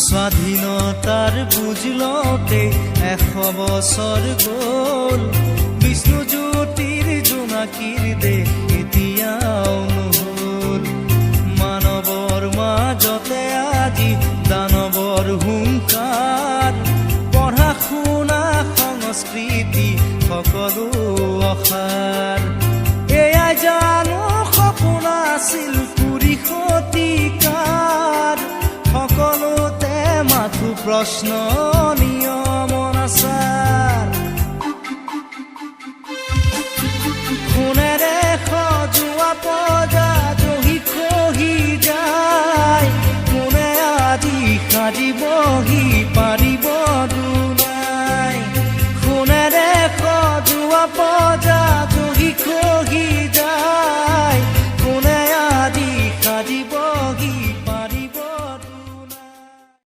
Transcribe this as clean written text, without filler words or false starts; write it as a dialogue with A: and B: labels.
A: স্বাধীনতাৰ বুজ লওঁতে 100 বছৰ গ'ল। বিষ্ণুজ্যোতিৰ জোনাকীৰ দেশ এতিয়াও নহ'ল। মানৱৰ মাজতে আজি দানৱৰ হুংকাৰ। পঢ়া শুনা সংস্কৃতি সকলো অসাৰ। এয়াই জানো সপোন আছিল কুৰি শতিকাৰ। সকলোতে মাথো প্ৰশ্ন নিয়ম আচাৰ। সোণেৰে সজোৱা পজা জহি খহি যায়। কোনে আজি সাজিবহি পাৰিব দুনাই। সোণেৰে সজোৱা পজা জহি খহি